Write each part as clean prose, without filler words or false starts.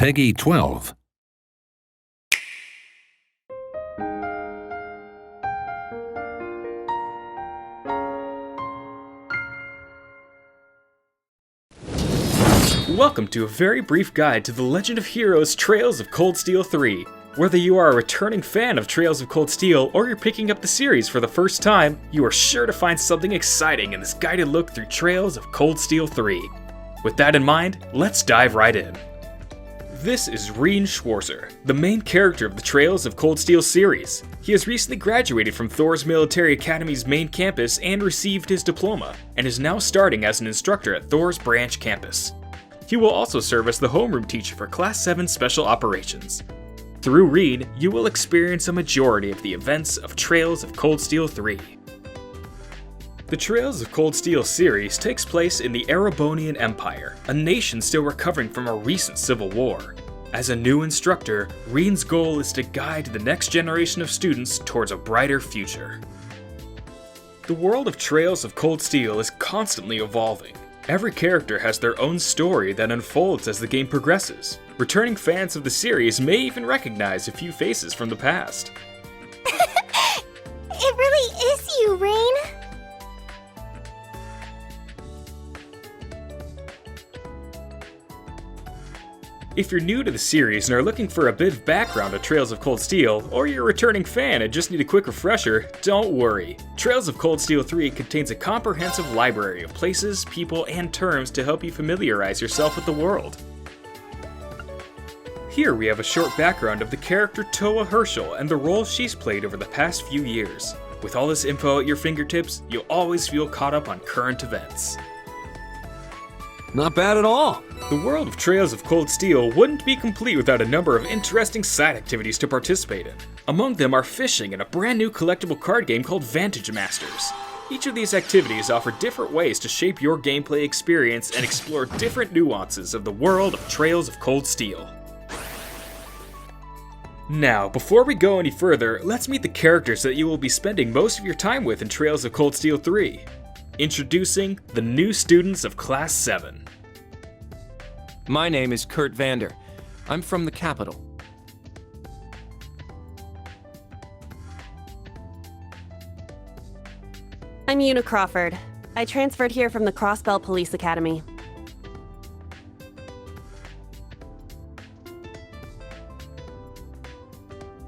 Peggy 12. Welcome to a very brief guide to The Legend of Heroes Trails of Cold Steel 3. Whether you are a returning fan of Trails of Cold Steel or you're picking up the series for the first time, you are sure to find something exciting in this guided look through Trails of Cold Steel 3. With that in mind, let's dive right in. This is Rean Schwarzer, the main character of the Trails of Cold Steel series. He has recently graduated from Thor's Military Academy's main campus and received his diploma, and is now starting as an instructor at Thor's branch campus. He will also serve as the homeroom teacher for Class 7 Special Operations. Through Rean, you will experience a majority of the events of Trails of Cold Steel 3. The Trails of Cold Steel series takes place in the Erebonian Empire, a nation still recovering from a recent civil war. As a new instructor, Rean's goal is to guide the next generation of students towards a brighter future. The world of Trails of Cold Steel is constantly evolving. Every character has their own story that unfolds as the game progresses. Returning fans of the series may even recognize a few faces from the past. It really is you, Rean! If you're new to the series and are looking for a bit of background on Trails of Cold Steel, or you're a returning fan and just need a quick refresher, don't worry. Trails of Cold Steel 3 contains a comprehensive library of places, people, and terms to help you familiarize yourself with the world. Here we have a short background of the character Toa Herschel and the role she's played over the past few years. With all this info at your fingertips, you'll always feel caught up on current events. Not bad at all. The world of Trails of Cold Steel wouldn't be complete without a number of interesting side activities to participate in. Among them are fishing and a brand new collectible card game called Vantage Masters. Each of these activities offer different ways to shape your gameplay experience and explore different nuances of the world of Trails of Cold Steel. Now, before we go any further, let's meet the characters that you will be spending most of your time with in Trails of Cold Steel 3. Introducing the new students of Class 7. My name is Kurt Vander. I'm from the capital. I'm Una Crawford. I transferred here from the Crossbell Police Academy.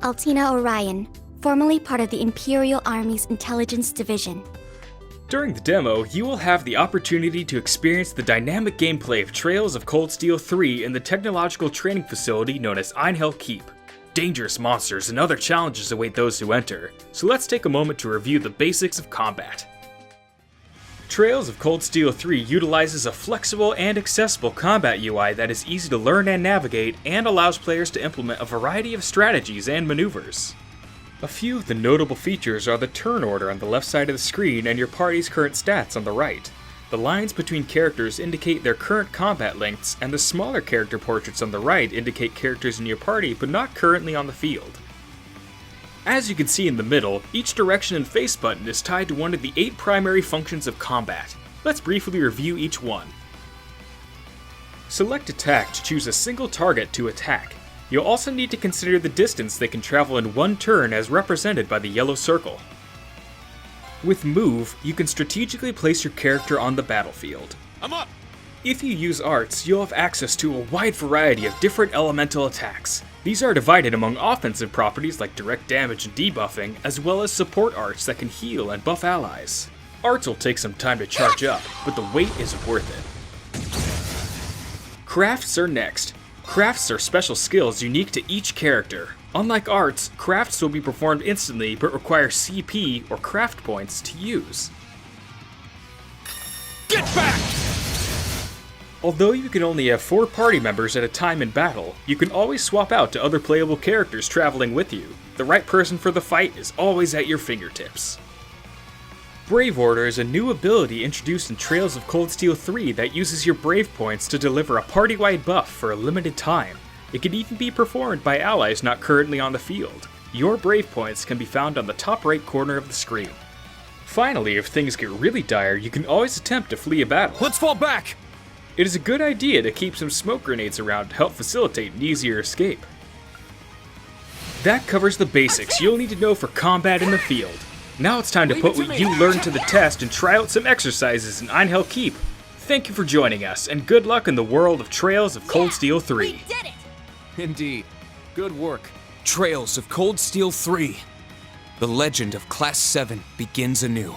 Altina Orion, formerly part of the Imperial Army's Intelligence Division. During the demo, you will have the opportunity to experience the dynamic gameplay of Trails of Cold Steel 3 in the technological training facility known as Einhell Keep. Dangerous monsters and other challenges await those who enter, so let's take a moment to review the basics of combat. Trails of Cold Steel 3 utilizes a flexible and accessible combat UI that is easy to learn and navigate, and allows players to implement a variety of strategies and maneuvers. A few of the notable features are the turn order on the left side of the screen and your party's current stats on the right. The lines between characters indicate their current combat lengths, and the smaller character portraits on the right indicate characters in your party but not currently on the field. As you can see in the middle, each direction and face button is tied to one of the 8 primary functions of combat. Let's briefly review each one. Select Attack to choose a single target to attack. You'll also need to consider the distance they can travel in one turn as represented by the yellow circle. With Move, you can strategically place your character on the battlefield. I'm up! If you use arts, you'll have access to a wide variety of different elemental attacks. These are divided among offensive properties like direct damage and debuffing, as well as support arts that can heal and buff allies. Arts will take some time to charge up, but the wait is worth it. Crafts are next. Crafts are special skills unique to each character. Unlike arts, crafts will be performed instantly but require CP or craft points to use. Get back! Although you can only have 4 party members at a time in battle, you can always swap out to other playable characters traveling with you. The right person for the fight is always at your fingertips. Brave Order is a new ability introduced in Trails of Cold Steel 3 that uses your Brave points to deliver a party-wide buff for a limited time. It can even be performed by allies not currently on the field. Your Brave points can be found on the top right corner of the screen. Finally, if things get really dire, you can always attempt to flee a battle. Let's fall back! it is a good idea to keep some smoke grenades around to help facilitate an easier escape. That covers the basics you'll need to know for combat in the field. Now it's time to put what you learned to the test and try out some exercises in Einhell Keep. Thank you for joining us, and good luck in the world of Trails of Cold Steel 3. We did it! Indeed. Good work. Trails of Cold Steel 3. The legend of Class VII begins anew.